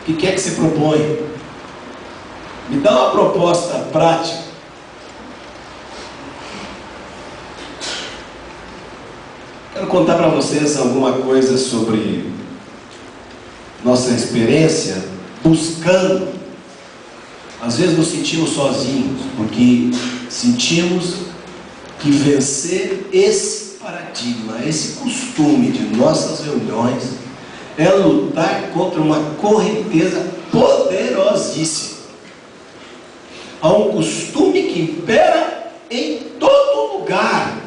O que é que você propõe? Me dá uma proposta prática. Quero contar para vocês alguma coisa sobre nossa experiência buscando. Às vezes nos sentimos sozinhos, porque sentimos que vencer esse paradigma, esse costume de nossas reuniões, é lutar contra uma correnteza poderosíssima. Há um costume que impera em todo lugar.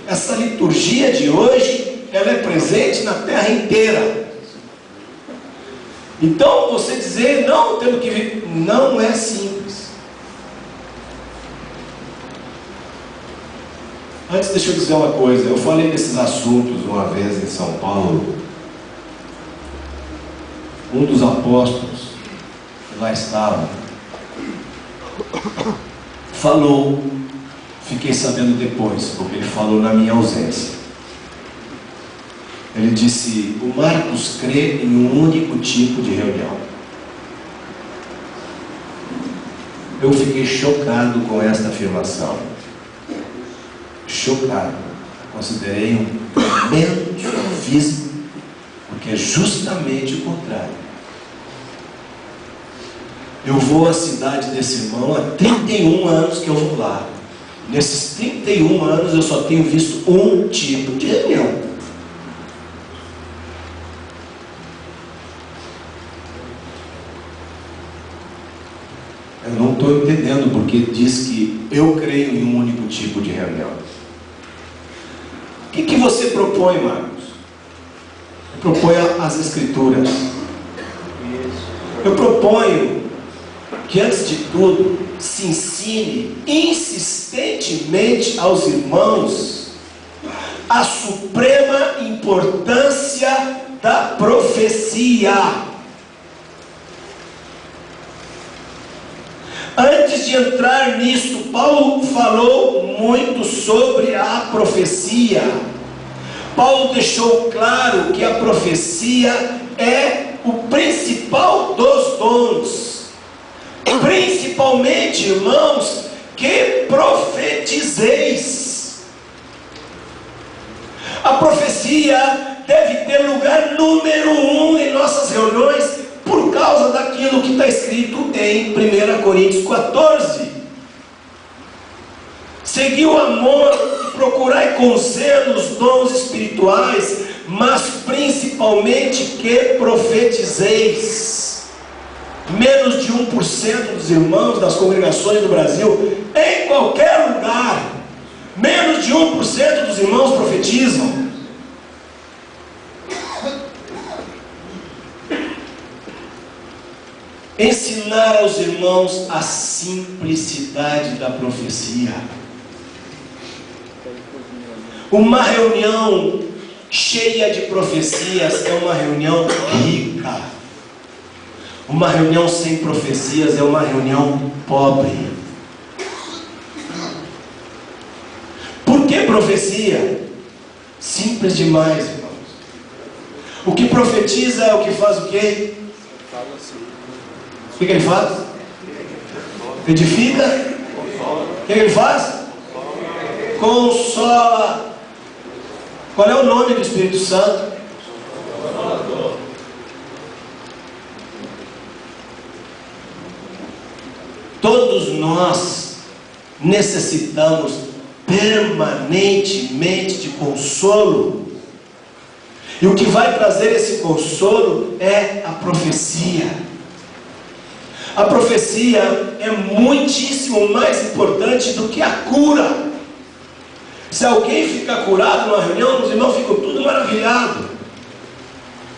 Essa liturgia de hoje, ela é presente na terra inteira. Então, você dizer, não, temos que vir, não é simples. Antes, deixa eu dizer uma coisa. Eu falei desses assuntos uma vez em São Paulo. Um dos apóstolos que lá estava falou, fiquei sabendo depois, porque ele falou na minha ausência. Ele disse: o Marcos crê em um único tipo de reunião. Eu fiquei chocado com esta afirmação. Chocado. Considerei um tremendo sofisma, porque é justamente o contrário. Eu vou à cidade desse irmão há 31 anos que eu vou lá. Nesses 31 anos eu só tenho visto um tipo de reunião. Eu não estou entendendo porque diz que eu creio em um único tipo de reunião. O que você propõe, Marcos? Eu proponho as Escrituras. Eu proponho que, antes de tudo, se ensine insistentemente aos irmãos a suprema importância da profecia. Antes de entrar nisso, Paulo falou muito sobre a profecia. Paulo deixou claro que a profecia é o principal dos dons. Principalmente, irmãos, que profetizeis. A profecia deve ter lugar número 1 em nossas reuniões, por causa daquilo que está escrito em 1 Coríntios 14. Segui o amor e procurai com zelo os dons espirituais, mas principalmente que profetizeis. Menos de 1% dos irmãos das congregações do Brasil, em qualquer lugar, menos de 1% dos irmãos profetizam. Ensinar aos irmãos a simplicidade da profecia. Uma reunião cheia de profecias é uma reunião rica. Uma reunião sem profecias é uma reunião pobre. Por que profecia? Simples demais, irmãos. O que profetiza é o que faz o quê? O que ele faz? Edifica? O que ele faz? Consola. Qual é o nome do Espírito Santo? Todos nós necessitamos permanentemente de consolo. E o que vai trazer esse consolo é a profecia. A profecia é muitíssimo mais importante do que a cura. Se alguém fica curado numa reunião, os irmãos ficam tudo maravilhados.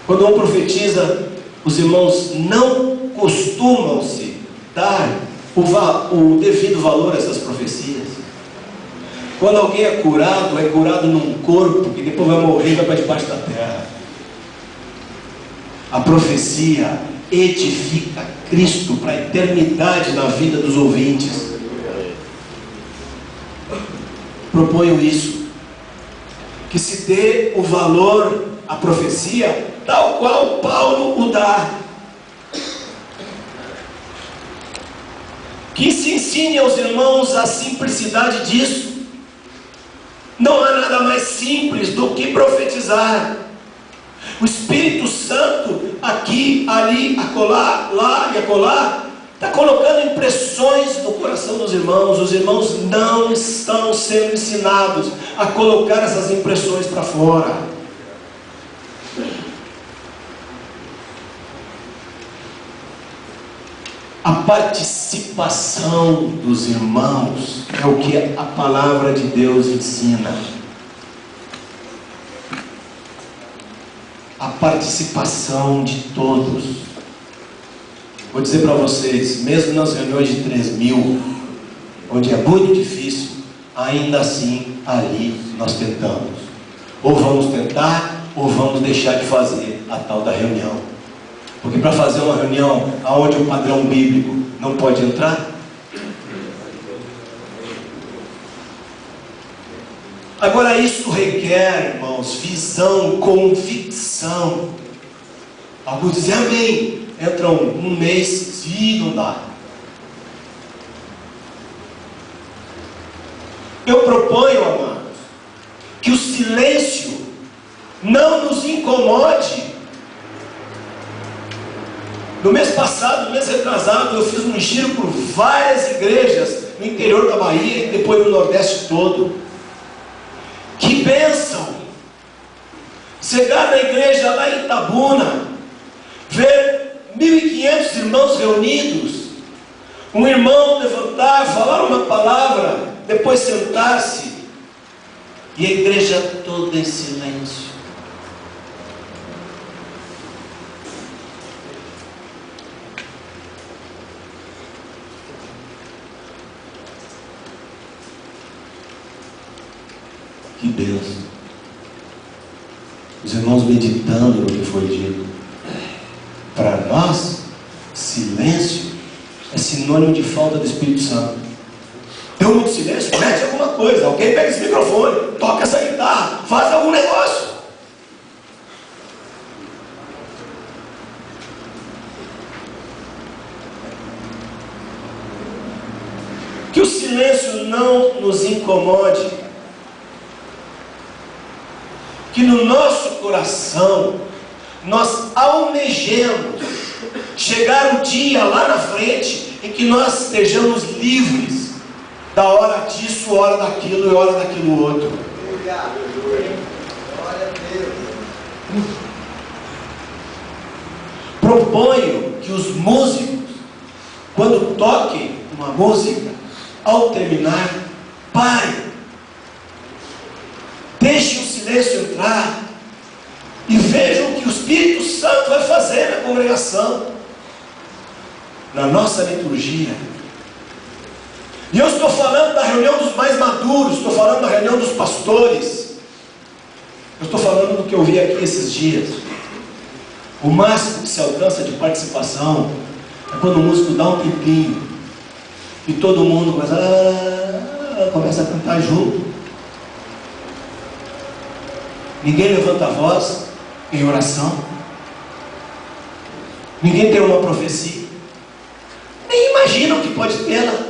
Quando um profetiza, os irmãos não costumam se dar o devido valor a essas profecias. Quando alguém é curado num corpo que depois vai morrer e vai para debaixo da terra. A profecia edifica Cristo para a eternidade na vida dos ouvintes. Proponho isso, que se dê o valor à profecia tal qual Paulo o dá. Que se ensine aos irmãos a simplicidade disso. Não há nada mais simples do que profetizar. O Espírito Santo, aqui, ali, acolá, lá e acolá, está colocando impressões no coração dos irmãos. Os irmãos não estão sendo ensinados a colocar essas impressões para fora. A participação dos irmãos é o que a palavra de Deus ensina. A participação de todos. Vou dizer para vocês, mesmo nas reuniões de 3.000, onde é muito difícil, ainda assim, ali nós tentamos. Ou vamos tentar, ou vamos deixar de fazer a tal da reunião. Porque para fazer uma reunião onde o padrão bíblico não pode entrar, agora isso requer, irmãos, visão, convicção. Alguns dizem amém, entram um mês e não dá. Eu proponho, amados, que o silêncio não nos incomode. No mês passado, no mês retrasado, eu fiz um giro por várias igrejas no interior da Bahia e depois no Nordeste todo. Que bênção! Chegar na igreja lá em Itabuna, ver 1.500 irmãos reunidos, um irmão levantar, falar uma palavra, depois sentar-se, e a igreja toda em silêncio. Que bênção! Os irmãos meditando no que foi dito. Para nós, silêncio é sinônimo de falta do Espírito Santo. Deu muito silêncio? Mete alguma coisa. Alguém pega esse microfone, toca essa guitarra, faz algum negócio. Que o silêncio não nos incomode. Que no nosso coração nós almejemos chegar o dia lá na frente em que nós estejamos livres da hora disso, hora daquilo e hora daquilo outro. Proponho que os músicos, quando toquem uma música, ao terminar, parem. Deixem o silêncio entrar e vejam o que o Espírito Santo vai fazer na congregação, na nossa liturgia. E eu estou falando da reunião dos mais maduros, estou falando da reunião dos pastores, eu estou falando do que eu vi aqui esses dias. O máximo que se alcança de participação é quando o músico dá um tempinho e todo mundo começa a cantar junto. Ninguém levanta a voz em oração. Ninguém tem uma profecia. Nem imagina o que pode tê-la.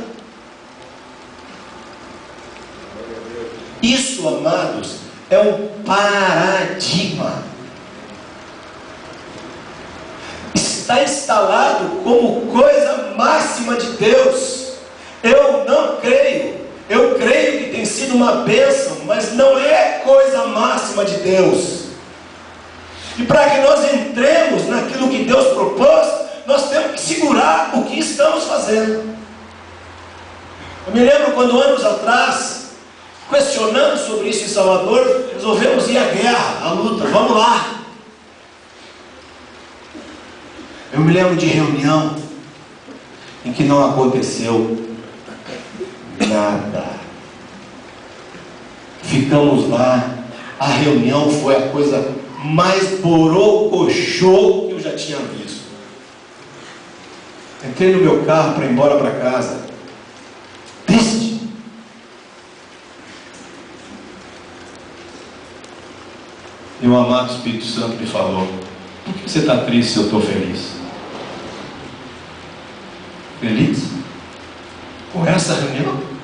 Isso, amados, é um paradigma. Está instalado como coisa máxima de Deus. Eu não creio. Eu creio que tem sido uma bênção, mas não é coisa máxima de Deus. E para que nós entremos naquilo que Deus propôs, nós temos que segurar o que estamos fazendo. Eu me lembro quando anos atrás, questionando sobre isso em Salvador, resolvemos ir à guerra, à luta, vamos lá. Eu me lembro de reunião em que não aconteceu nada. Ficamos lá, a reunião foi a coisa mais borocochô que eu já tinha visto. Entrei no meu carro para ir embora para casa, triste. E o amado Espírito Santo me falou: por que você está triste se eu estou feliz? Feliz? com essa reunião?